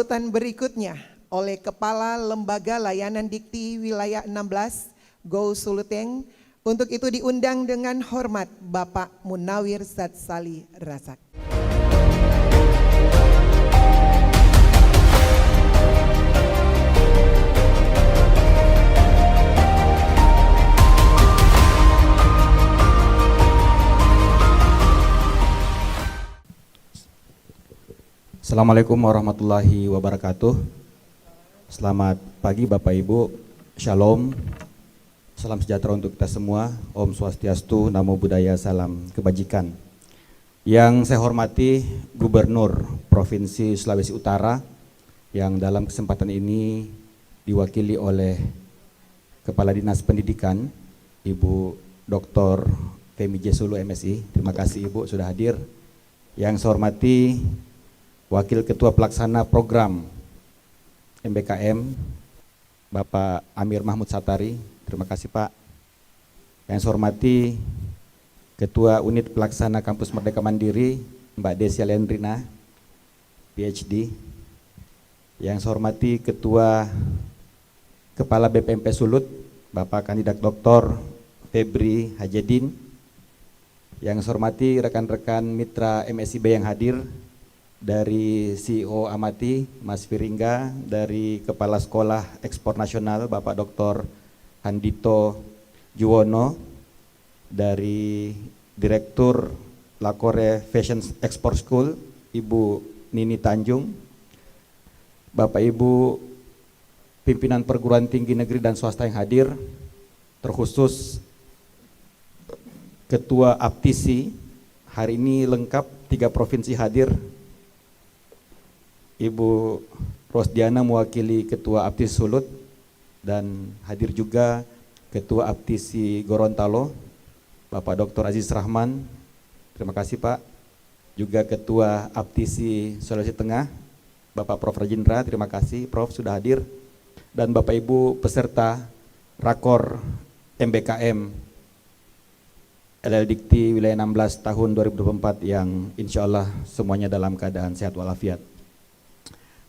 Sambutan berikutnya oleh Kepala Lembaga Layanan Dikti Wilayah 16, Go Suluteng. Untuk itu diundang dengan hormat Bapak Munawir Satsali Razak. Assalamualaikum warahmatullahi wabarakatuh. Selamat pagi Bapak Ibu, Shalom, salam sejahtera untuk kita semua, Om Swastiastu, Namo Buddhaya, salam kebajikan. Yang saya hormati Gubernur Provinsi Sulawesi Utara yang dalam kesempatan ini diwakili oleh Kepala Dinas Pendidikan, Ibu Dr. Femi Jesulu MSI. Terima kasih Ibu sudah hadir. Yang saya hormati Wakil Ketua Pelaksana Program MBKM, Bapak Amir Mahmud Satari, terima kasih Pak. Yang saya hormati Ketua Unit Pelaksana Kampus Merdeka Mandiri, Mbak Desia Lendrina, PhD. Yang saya hormati Ketua Kepala BPMP Sulut, Bapak Kandidat Dr. Febri Hajedin. Yang saya hormati rekan-rekan mitra MSIB yang hadir, dari CEO Amati, Mas Firingga, dari Kepala Sekolah Ekspor Nasional, Bapak Dr. Handito Juwono, dari Direktur Lakore Fashion Export School, Ibu Nini Tanjung, Bapak Ibu pimpinan perguruan tinggi negeri dan swasta yang hadir, terkhusus Ketua Aptisi, hari ini lengkap 3 provinsi hadir. Ibu Rosdiana mewakili Ketua Aptisi Sulut dan hadir juga Ketua Aptisi Gorontalo, Bapak Dr. Aziz Rahman, terima kasih Pak. Juga Ketua Aptisi Sulawesi Tengah, Bapak Prof. Rajindra, terima kasih Prof. sudah hadir. Dan Bapak Ibu peserta Rakor MBKM LL Dikti Wilayah 16 tahun 2024 yang insya Allah semuanya dalam keadaan sehat walafiat.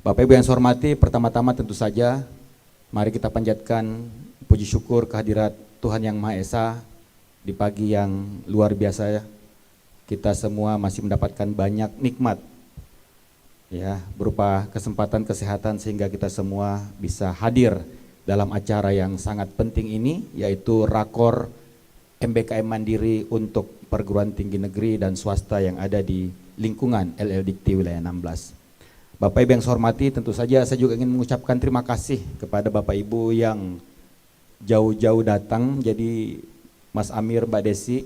Bapak Ibu yang saya hormati, pertama-tama tentu saja mari kita panjatkan puji syukur kehadirat Tuhan Yang Maha Esa di pagi yang luar biasa. Kita semua masih mendapatkan banyak nikmat ya, berupa kesempatan kesehatan sehingga kita semua bisa hadir dalam acara yang sangat penting ini, yaitu Rakor MBKM Mandiri untuk perguruan tinggi negeri dan swasta yang ada di lingkungan LL Dikti Wilayah 16. Bapak Ibu yang saya hormati, tentu saja saya juga ingin mengucapkan terima kasih kepada Bapak Ibu yang jauh-jauh datang. Jadi Mas Amir, Mbak Desi,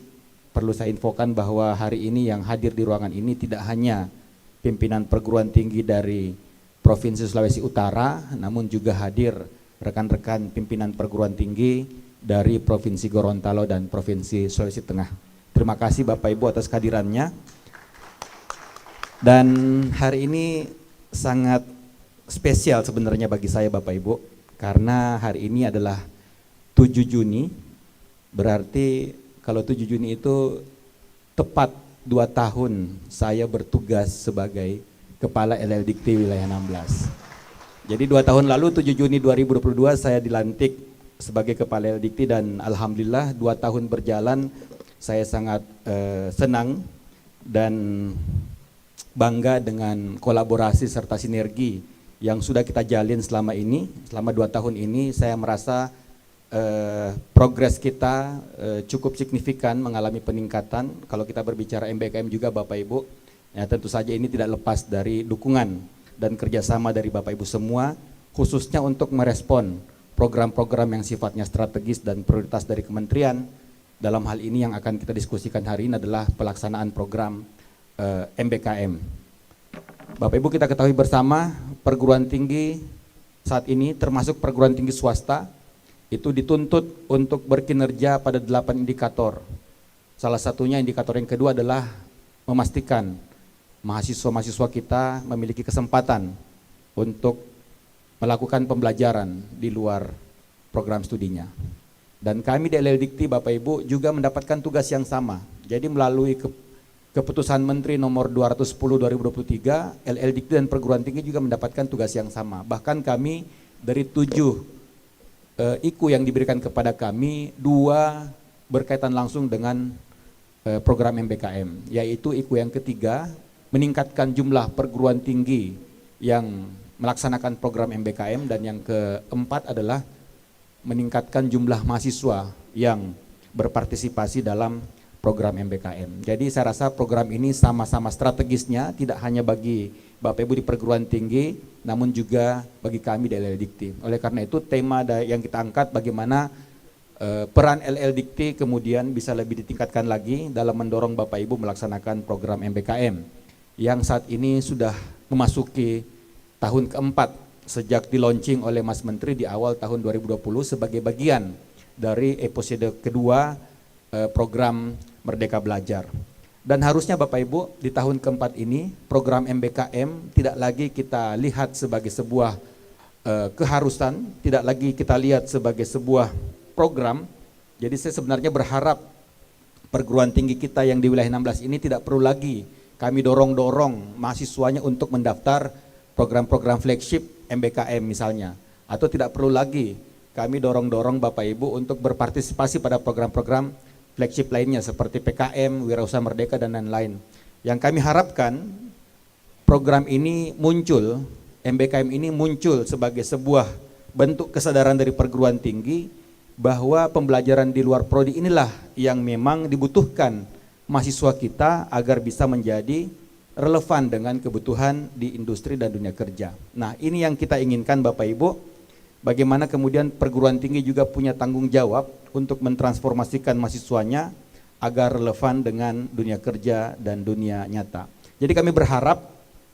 perlu saya infokan bahwa hari ini yang hadir di ruangan ini tidak hanya pimpinan perguruan tinggi dari Provinsi Sulawesi Utara, namun juga hadir rekan-rekan pimpinan perguruan tinggi dari Provinsi Gorontalo dan Provinsi Sulawesi Tengah. Terima kasih Bapak Ibu atas kehadirannya. Dan hari ini sangat spesial sebenarnya bagi saya Bapak Ibu, karena hari ini adalah 7 Juni, berarti kalau 7 Juni itu tepat 2 tahun saya bertugas sebagai Kepala LL Dikti Wilayah 16. Jadi 2 tahun lalu 7 Juni 2022 saya dilantik sebagai Kepala LL Dikti dan Alhamdulillah 2 tahun berjalan saya sangat senang dan bangga dengan kolaborasi serta sinergi yang sudah kita jalin selama ini. Selama 2 tahun ini saya merasa progres kita cukup signifikan, mengalami peningkatan. Kalau kita berbicara MBKM juga Bapak Ibu, ya tentu saja ini tidak lepas dari dukungan dan kerjasama dari Bapak Ibu semua, khususnya untuk merespon program-program yang sifatnya strategis dan prioritas dari kementerian. Dalam hal ini yang akan kita diskusikan hari ini adalah pelaksanaan program MBKM. Bapak Ibu kita ketahui bersama perguruan tinggi saat ini termasuk perguruan tinggi swasta itu dituntut untuk berkinerja pada 8 indikator. Salah satunya indikator yang kedua adalah memastikan mahasiswa-mahasiswa kita memiliki kesempatan untuk melakukan pembelajaran di luar program studinya. Dan kami di LL Dikti Bapak Ibu juga mendapatkan tugas yang sama. Jadi melalui Keputusan Menteri nomor 210 2023, LL Dikti dan perguruan tinggi juga mendapatkan tugas yang sama. Bahkan kami dari 7 IKU yang diberikan kepada kami, 2 berkaitan langsung dengan program MBKM, yaitu IKU yang ketiga, meningkatkan jumlah perguruan tinggi yang melaksanakan program MBKM, dan yang keempat adalah meningkatkan jumlah mahasiswa yang berpartisipasi dalam program MBKM. Jadi saya rasa program ini sama-sama strategisnya, tidak hanya bagi Bapak Ibu di perguruan tinggi, namun juga bagi kami di LL Dikti. Oleh karena itu tema yang kita angkat bagaimana peran LL Dikti kemudian bisa lebih ditingkatkan lagi dalam mendorong Bapak Ibu melaksanakan program MBKM yang saat ini sudah memasuki tahun keempat sejak di launching oleh Mas Menteri di awal tahun 2020 sebagai bagian dari episode kedua program Merdeka Belajar. Dan harusnya Bapak Ibu di tahun keempat ini program MBKM tidak lagi kita lihat sebagai sebuah keharusan, tidak lagi kita lihat sebagai sebuah program. Jadi saya sebenarnya berharap perguruan tinggi kita yang di wilayah 16 ini tidak perlu lagi kami dorong-dorong mahasiswanya untuk mendaftar program-program flagship MBKM misalnya, atau tidak perlu lagi kami dorong-dorong Bapak Ibu untuk berpartisipasi pada program-program flagship lainnya seperti PKM, Wirausaha Merdeka, dan lain-lain. Yang kami harapkan program ini muncul, MBKM ini muncul sebagai sebuah bentuk kesadaran dari perguruan tinggi bahwa pembelajaran di luar prodi inilah yang memang dibutuhkan mahasiswa kita agar bisa menjadi relevan dengan kebutuhan di industri dan dunia kerja. Nah, ini yang kita inginkan Bapak Ibu, bagaimana kemudian perguruan tinggi juga punya tanggung jawab untuk mentransformasikan mahasiswanya agar relevan dengan dunia kerja dan dunia nyata. Jadi kami berharap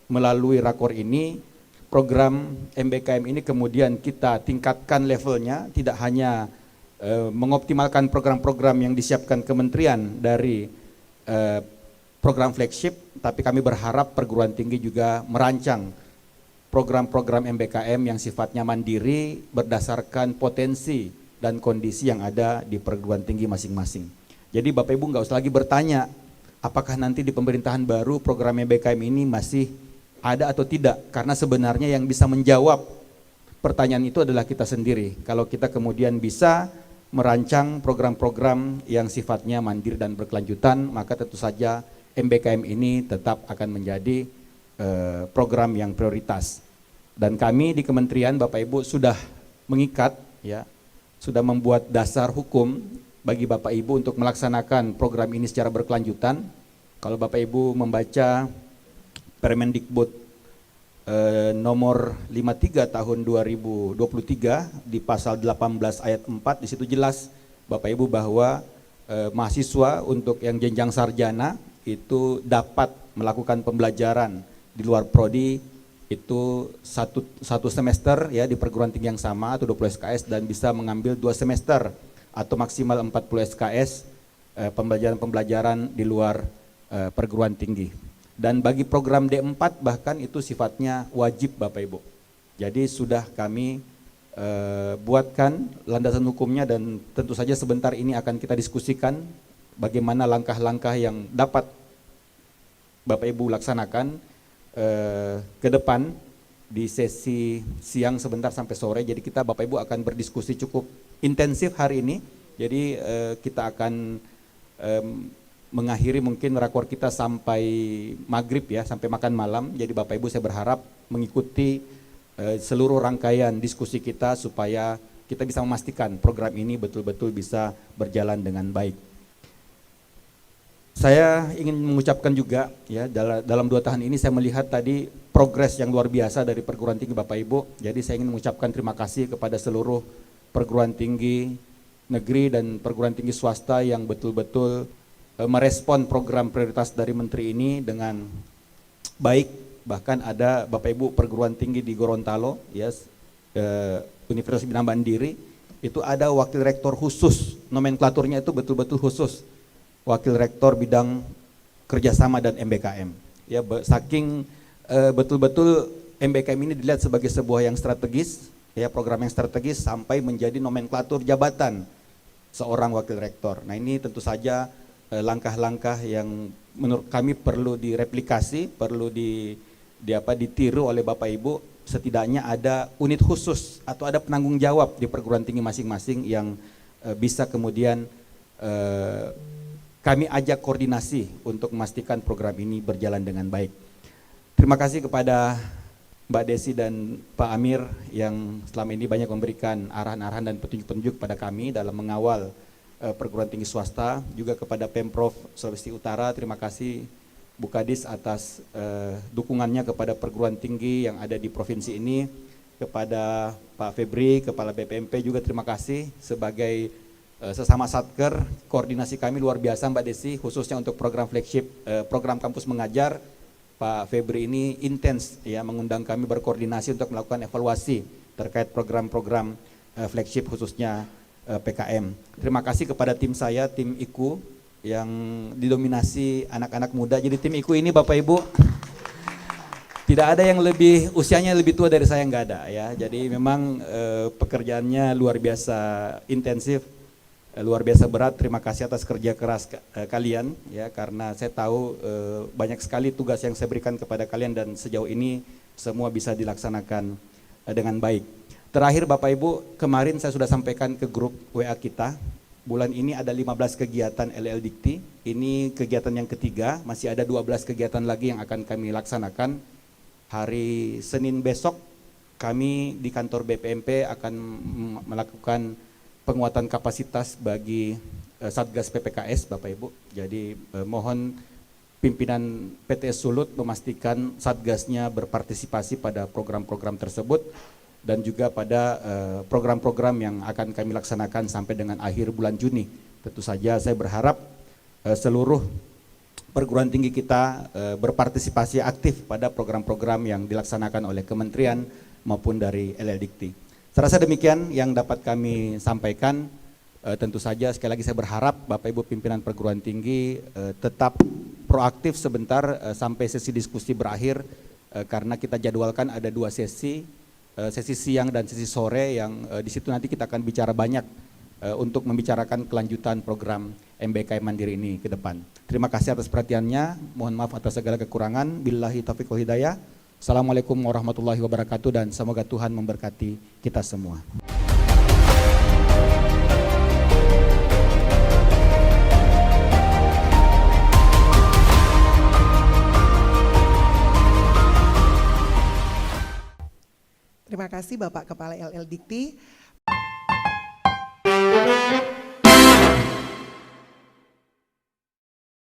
melalui rakor ini, program MBKM ini kemudian kita tingkatkan levelnya, tidak hanya mengoptimalkan program-program yang disiapkan kementerian dari program flagship, tapi kami berharap perguruan tinggi juga merancang program-program MBKM yang sifatnya mandiri berdasarkan potensi dan kondisi yang ada di perguruan tinggi masing-masing. Jadi Bapak Ibu nggak usah lagi bertanya apakah nanti di pemerintahan baru program MBKM ini masih ada atau tidak, karena sebenarnya yang bisa menjawab pertanyaan itu adalah kita sendiri. Kalau kita kemudian bisa merancang program-program yang sifatnya mandiri dan berkelanjutan, maka tentu saja MBKM ini tetap akan menjadi program yang prioritas. Dan kami di kementerian Bapak Ibu sudah mengikat, ya, sudah membuat dasar hukum bagi Bapak Ibu untuk melaksanakan program ini secara berkelanjutan. Kalau Bapak Ibu membaca Permendikbud nomor 53 tahun 2023 di pasal 18 ayat 4, di situ jelas Bapak Ibu bahwa mahasiswa untuk yang jenjang sarjana itu dapat melakukan pembelajaran di luar prodi itu satu semester ya di perguruan tinggi yang sama atau 20 SKS, dan bisa mengambil 2 semester atau maksimal 40 SKS pembelajaran di luar perguruan tinggi. Dan bagi program D4 bahkan itu sifatnya wajib Bapak Ibu. Jadi sudah kami buatkan landasan hukumnya, dan tentu saja sebentar ini akan kita diskusikan bagaimana langkah-langkah yang dapat Bapak Ibu laksanakan ke depan di sesi siang sebentar sampai sore. Jadi kita Bapak Ibu akan berdiskusi cukup intensif hari ini. Jadi kita akan mengakhiri mungkin rakor kita sampai maghrib ya, sampai makan malam. Jadi Bapak Ibu saya berharap mengikuti seluruh rangkaian diskusi kita supaya kita bisa memastikan program ini betul-betul bisa berjalan dengan baik. Saya ingin mengucapkan juga ya, dalam 2 tahun ini saya melihat tadi progres yang luar biasa dari perguruan tinggi Bapak Ibu. Jadi saya ingin mengucapkan terima kasih kepada seluruh perguruan tinggi negeri dan perguruan tinggi swasta yang betul-betul merespon program prioritas dari Menteri ini dengan baik. Bahkan ada Bapak Ibu perguruan tinggi di Gorontalo, ya, Universitas Bina Mandiri, itu ada wakil rektor khusus, nomenklaturnya itu betul-betul khusus, wakil rektor bidang kerjasama dan MBKM. Ya, saking betul-betul MBKM ini dilihat sebagai sebuah yang strategis, ya, program yang strategis sampai menjadi nomenklatur jabatan seorang wakil rektor. Nah ini tentu saja langkah-langkah yang menurut kami perlu direplikasi, perlu ditiru oleh Bapak Ibu. Setidaknya ada unit khusus atau ada penanggung jawab di perguruan tinggi masing-masing yang bisa kemudian kami ajak koordinasi untuk memastikan program ini berjalan dengan baik. Terima kasih kepada Mbak Desi dan Pak Amir yang selama ini banyak memberikan arahan-arahan dan petunjuk-petunjuk pada kami dalam mengawal perguruan tinggi swasta. Juga kepada Pemprov Sulawesi Utara, terima kasih Bu Kadis atas dukungannya kepada perguruan tinggi yang ada di provinsi ini. Kepada Pak Febri, Kepala BPMP juga terima kasih sebagai sesama satker. Koordinasi kami luar biasa Mbak Desi, khususnya untuk program flagship, program kampus mengajar. Pak Febri ini intens ya mengundang kami berkoordinasi untuk melakukan evaluasi terkait program-program flagship khususnya PKM. Terima kasih kepada tim saya, tim IKU yang didominasi anak-anak muda. Jadi tim IKU ini Bapak Ibu tidak ada yang usianya lebih tua dari saya, nggak ada ya. Jadi memang pekerjaannya luar biasa intensif, luar biasa berat. Terima kasih atas kerja keras kalian ya, karena saya tahu banyak sekali tugas yang saya berikan kepada kalian dan sejauh ini semua bisa dilaksanakan dengan baik. Terakhir Bapak Ibu, kemarin saya sudah sampaikan ke grup WA kita, bulan ini ada 15 kegiatan LL Dikti, ini kegiatan yang ketiga, masih ada 12 kegiatan lagi yang akan kami laksanakan. Hari Senin besok kami di kantor BPMP akan melakukan penguatan kapasitas bagi Satgas PPKS Bapak Ibu. Jadi mohon pimpinan PTS Sulut memastikan Satgasnya berpartisipasi pada program-program tersebut dan juga pada program-program yang akan kami laksanakan sampai dengan akhir bulan Juni. Tentu saja saya berharap seluruh perguruan tinggi kita berpartisipasi aktif pada program-program yang dilaksanakan oleh kementerian maupun dari LL Dikti. Saya rasa demikian yang dapat kami sampaikan. Tentu saja sekali lagi saya berharap Bapak Ibu pimpinan perguruan tinggi tetap proaktif sebentar sampai sesi diskusi berakhir, karena kita jadwalkan ada 2 sesi siang dan sesi sore yang di situ nanti kita akan bicara banyak untuk membicarakan kelanjutan program MBK Mandiri ini ke depan. Terima kasih atas perhatiannya, mohon maaf atas segala kekurangan. Billahi taufiq wal hidayah. Assalamualaikum warahmatullahi wabarakatuh dan semoga Tuhan memberkati kita semua. Terima kasih Bapak Kepala LL Dikti.